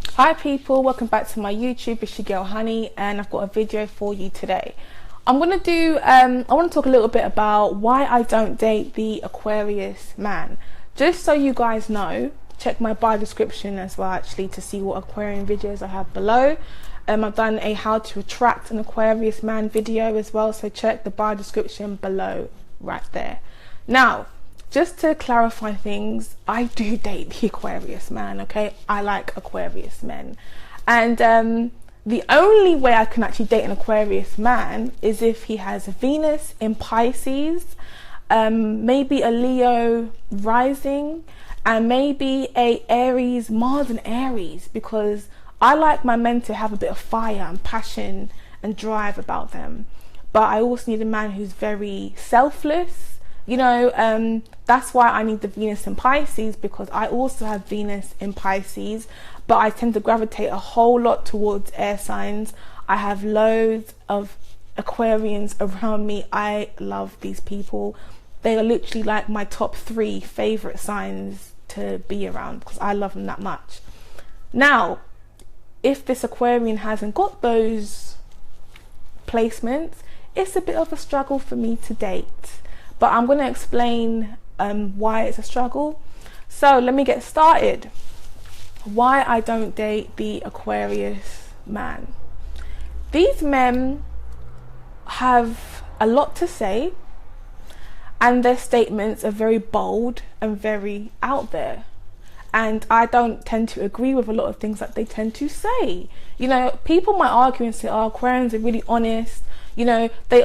Hi people, welcome back to my YouTube. It's your girl Honey, and I've got a video for you today. I want to talk a little bit about why I don't date the Aquarius man. Just so you guys know, check my bio description as well actually to see what Aquarian videos I have below. I've done a how to attract an Aquarius man video as well, so check the bio description below right there. Now, just to clarify things, I do date the Aquarius man, okay? I like Aquarius men. And the only way I can actually date an Aquarius man is if he has Venus in Pisces, maybe a Leo rising, and maybe a Aries, Mars and Aries, because I like my men to have a bit of fire and passion and drive about them. But I also need a man who's very selfless. You know, that's why I need the Venus in Pisces, because I also have Venus in Pisces, but I tend to gravitate a whole lot towards air signs. I have loads of Aquarians around me. I love these people. They are literally like my top 3 favorite signs to be around because I love them that much. Now, if this Aquarian hasn't got those placements, it's a bit of a struggle for me to date. But I'm going to explain why it's a struggle. So let me get started. Why I don't date the Aquarius man. These men have a lot to say, and their statements are very bold and very out there. And I don't tend to agree with a lot of things that they tend to say. You know, people might argue and say, oh, Aquarians are really honest. You know, they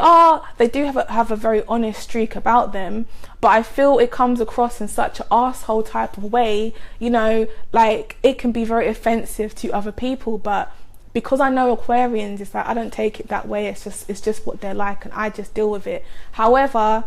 do have a very honest streak about them, but I feel it comes across in such an asshole type of way, you know, like it can be very offensive to other people. But because I know Aquarians, it's like I don't take it that way. It's just what they're like, and I just deal with it. However,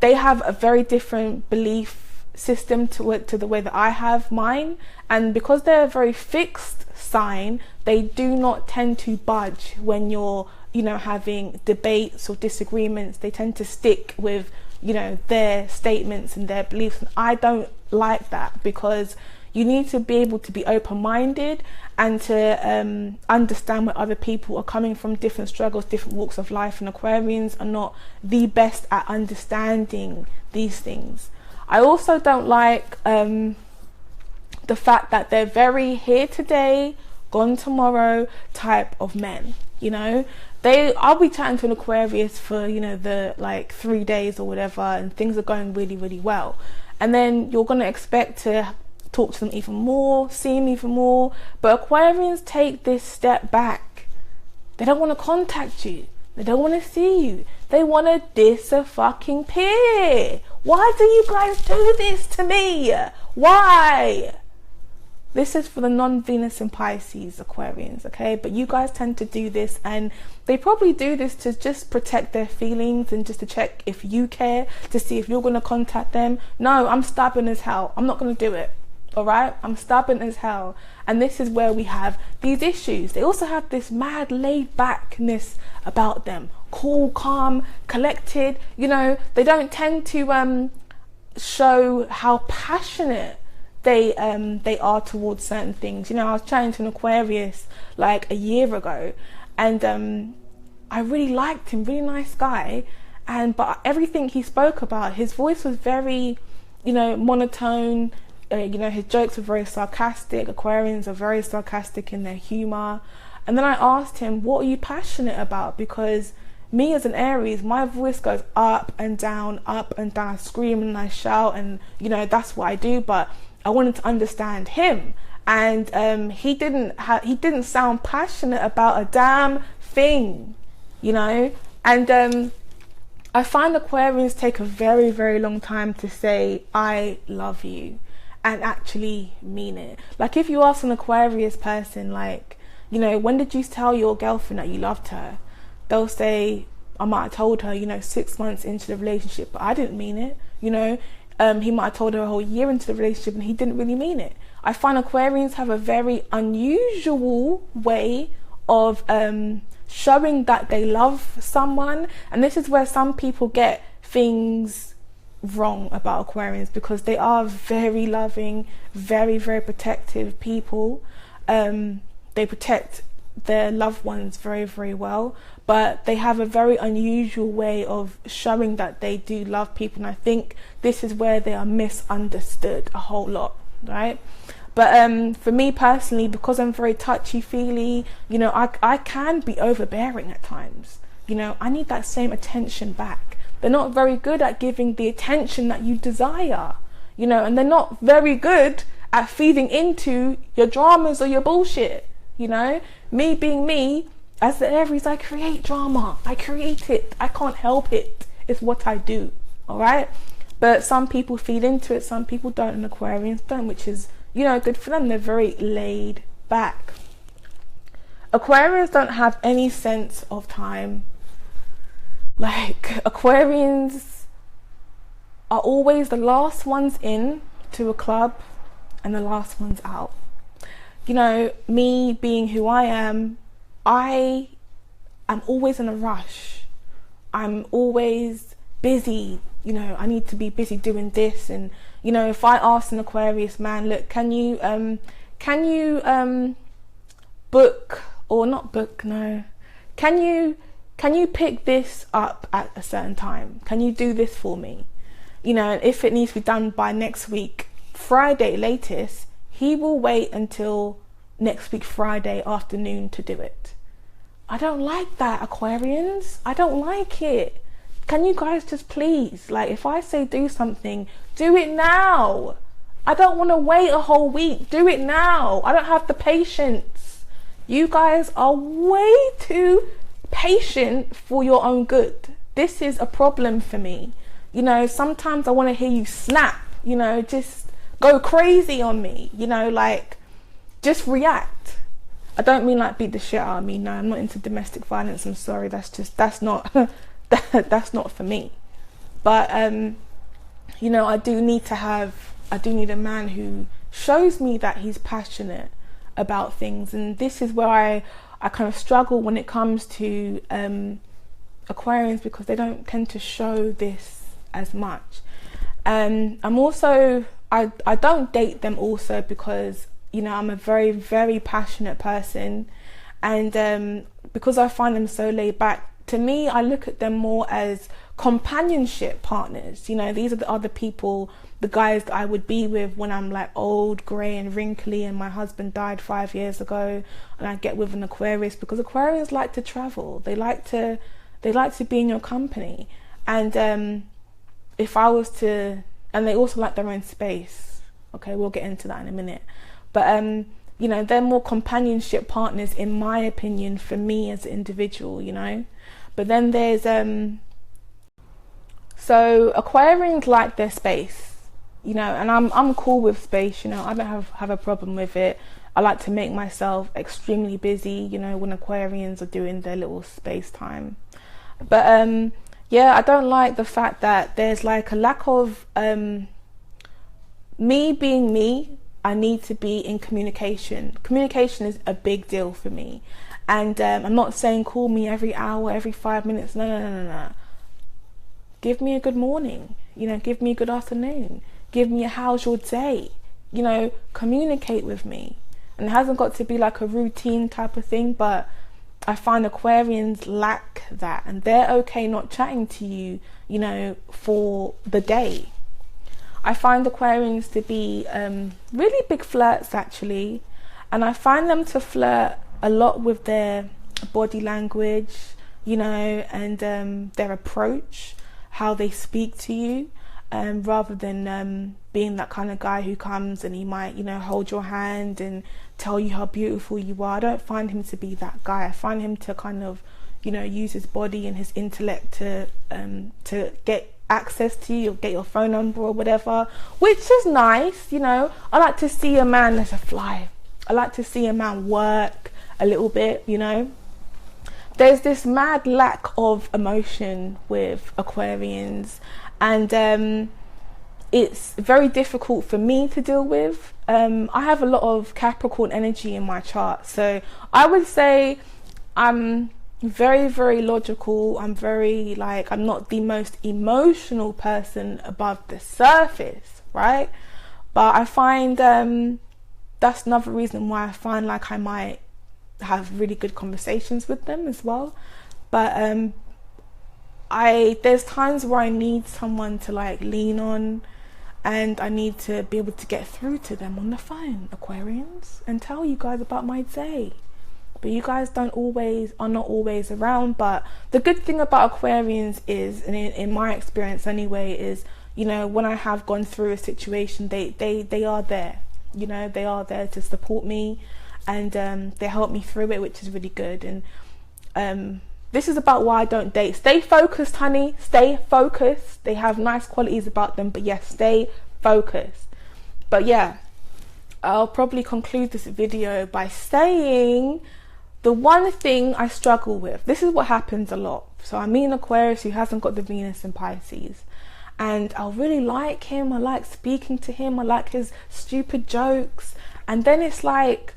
they have a very different belief system to the way that I have mine, and because they're a very fixed sign, they do not tend to budge when you're, you know, having debates or disagreements. They tend to stick with, you know, their statements and their beliefs, and I don't like that, because you need to be able to be open-minded and to understand where other people are coming from, different struggles, different walks of life, and Aquarians are not the best at understanding these things. I also don't like the fact that they're very here today, gone tomorrow type of men. You know, I'll be chatting to an Aquarius for, you know, the like 3 days or whatever, and things are going really, really well. And then you're going to expect to talk to them even more, see them even more. But Aquarians take this step back. They don't want to contact you. They don't want to see you. They want to disappear. Why do you guys do this to me? Why? This is for the non-Venus in Pisces Aquarians, okay? But you guys tend to do this, and they probably do this to just protect their feelings and just to check if you care, to see if you're going to contact them. No, I'm stubborn as hell. I'm not going to do it, all right? I'm stubborn as hell. And this is where we have these issues. They also have this mad laid-backness about them. Cool, calm, collected. You know, they don't tend to show how passionate they are towards certain things. You know, I was chatting to an Aquarius like a year ago, and I really liked him, really nice guy, but everything he spoke about, his voice was very, you know, monotone. You know, his jokes were very sarcastic. Aquarians are very sarcastic in their humor. And then I asked him, what are you passionate about? Because me as an Aries, my voice goes up and down, I scream and I shout, and you know, that's what I do. But I wanted to understand him, and he didn't sound passionate about a damn thing, you know. And I find Aquarians take a very, very long time to say I love you and actually mean it. Like if you ask an Aquarius person, like, you know, when did you tell your girlfriend that you loved her? They'll say, I might have told her, you know, 6 months into the relationship, but I didn't mean it, you know. He might have told her a whole year into the relationship and he didn't really mean it. I find Aquarians have a very unusual way of showing that they love someone, and this is where some people get things wrong about Aquarians, because they are very loving, very, very protective people. they protect their loved ones very, very well, but they have a very unusual way of showing that they do love people, and I think this is where they are misunderstood a whole lot, right? But for me personally, because I'm very touchy-feely, you know, I can be overbearing at times. You know, I need that same attention back. They're not very good at giving the attention that you desire, you know, and they're not very good at feeding into your dramas or your bullshit, you know. Me being me, as the Aries, I create drama. I create it. I can't help it. It's what I do, all right? But some people feed into it, some people don't, and Aquarians don't, which is, you know, good for them. They're very laid back. Aquarians don't have any sense of time. Like, Aquarians are always the last ones in to a club and the last ones out. You know, me being who I am always in a rush. I'm always busy. You know, I need to be busy doing this. And, you know, if I ask an Aquarius man, look, can you book, or not book, no. Can you pick this up at a certain time? Can you do this for me? You know, if it needs to be done by next week, Friday latest, he will wait until next week, Friday afternoon to do it. I don't like that, Aquarians. I don't like it. Can you guys just please, like, if I say do something, do it now. I don't want to wait a whole week. Do it now. I don't have the patience. You guys are way too patient for your own good. This is a problem for me. You know, sometimes I want to hear you snap, you know, just go crazy on me, you know, like, just react. I don't mean like beat the shit out of me. No, I'm not into domestic violence. I'm sorry. That's not that's not for me. But you know, I do need a man who shows me that he's passionate about things. And this is where I kind of struggle when it comes to Aquarians, because they don't tend to show this as much. I'm also, I don't date them also because, you know, I'm a very, very passionate person, and because I find them so laid back, to me, I look at them more as companionship partners. You know, these are the other people, the guys that I would be with when I'm like old, grey and wrinkly, and my husband died 5 years ago, and I get with an Aquarius, because Aquarians like to travel. They like to be in your company. And if I was to, and they also like their own space. Okay, we'll get into that in a minute. But you know, they're more companionship partners, in my opinion, for me as an individual, you know. But then there's so Aquarians like their space, you know, and I'm cool with space, you know. I don't have a problem with it. I like to make myself extremely busy, you know, when Aquarians are doing their little space time. But yeah, I don't like the fact that there's like a lack of me being me. I need to be in communication. Communication is a big deal for me. And I'm not saying call me every hour, every 5 minutes. No. Give me a good morning. You know, give me a good afternoon. Give me a how's your day. You know, communicate with me. And it hasn't got to be like a routine type of thing, but I find Aquarians lack that. And they're okay not chatting to you, you know, for the day. I find Aquarians to be really big flirts, actually. And I find them to flirt a lot with their body language, you know, and their approach, how they speak to you, rather than being that kind of guy who comes and he might, you know, hold your hand and tell you how beautiful you are. I don't find him to be that guy. I find him to kind of, you know, use his body and his intellect to get access to you, or get your phone number or whatever, which is nice, you know. I like to see a man as a fly. I like to see a man work a little bit, you know. There's this mad lack of emotion with Aquarians, and it's very difficult for me to deal with. I have a lot of Capricorn energy in my chart, so I would say I'm very, very logical. I'm very, like, I'm not the most emotional person above the surface, right? But I find that's another reason why I find like I might have really good conversations with them as well. But there's times where I need someone to like lean on, and I need to be able to get through to them on the phone, Aquarians, and tell you guys about my day. But you guys are not always around. But the good thing about Aquarians is, and in my experience anyway, is, you know, when I have gone through a situation, they are there. You know, they are there to support me, and they help me through it, which is really good. And this is about why I don't date. Stay focused, honey. Stay focused. They have nice qualities about them, but yes, stay focused. But yeah, I'll probably conclude this video by saying the one thing I struggle with. This is what happens a lot. So I meet an Aquarius who hasn't got the Venus in Pisces, and I really like him. I like speaking to him. I like his stupid jokes. And then it's like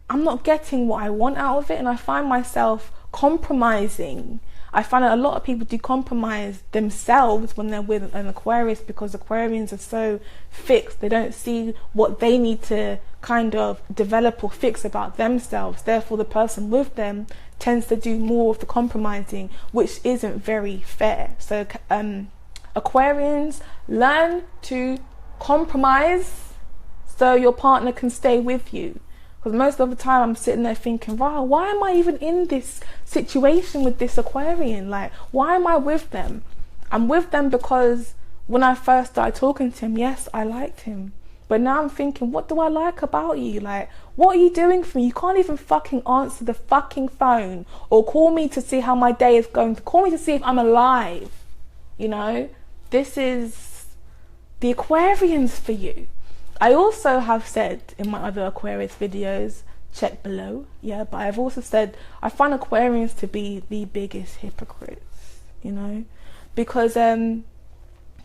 I'm not getting what I want out of it, and I find myself compromising. I find that a lot of people do compromise themselves when they're with an Aquarius, because Aquarians are so fixed. They don't see what they need to kind of develop or fix about themselves. Therefore, the person with them tends to do more of the compromising, which isn't very fair. So Aquarians, learn to compromise so your partner can stay with you. Because most of the time I'm sitting there thinking, wow, why am I even in this situation with this Aquarian? Like, why am I with them? I'm with them because when I first started talking to him, yes, I liked him. But now I'm thinking, what do I like about you? Like, what are you doing for me? You can't even fucking answer the fucking phone or call me to see how my day is going, to call me to see if I'm alive. You know, this is the Aquarians for you. I also have said in my other Aquarius videos, check below, yeah, but I've also said I find Aquarians to be the biggest hypocrites, you know, because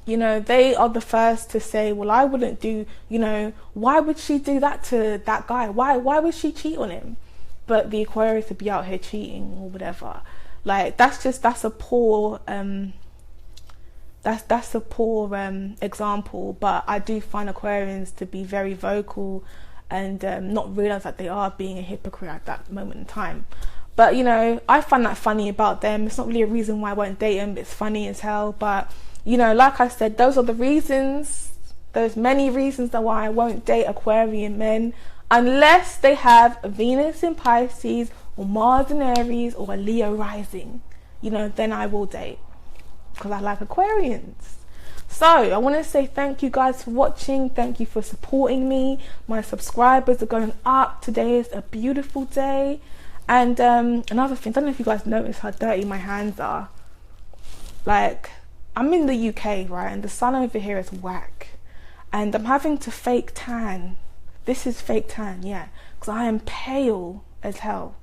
you know, they are the first to say, well, I wouldn't do, you know, why would she do that to that guy? Why would she cheat on him? But the Aquarius would be out here cheating or whatever. Like, that's a poor that's a poor example. But I do find Aquarians to be very vocal and not realize that they are being a hypocrite at that moment in time. But, you know, I find that funny about them. It's not really a reason why I won't date them. It's funny as hell. But, you know, like I said, those are the reasons. There's many reasons why I won't date Aquarian men unless they have a Venus in Pisces or Mars in Aries or a Leo rising. You know, then I will date, because I like Aquarians. So I want to say thank you guys for watching. Thank you for supporting me. My subscribers are going up. Today is a beautiful day. And another thing, I don't know if you guys notice how dirty my hands are. Like, I'm in the UK, right, and the sun over here is whack, and I'm having to fake tan. This is fake tan, yeah, because I am pale as hell.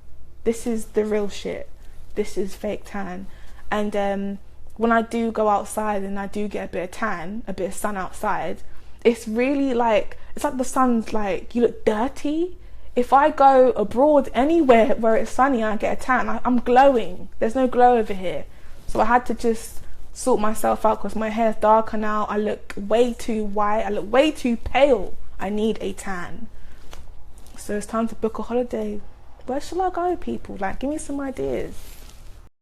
This is the real shit. This is fake tan. And when I do go outside and I do get a bit of tan, a bit of sun outside, it's really like, it's like the sun's like, you look dirty. If I go abroad anywhere where it's sunny and I get a tan, I'm glowing. There's no glow over here. So I had to just sort myself out because my hair's darker now. I look way too white. I look way too pale. I need a tan. So it's time to book a holiday. Where shall I go, people? Like, give me some ideas.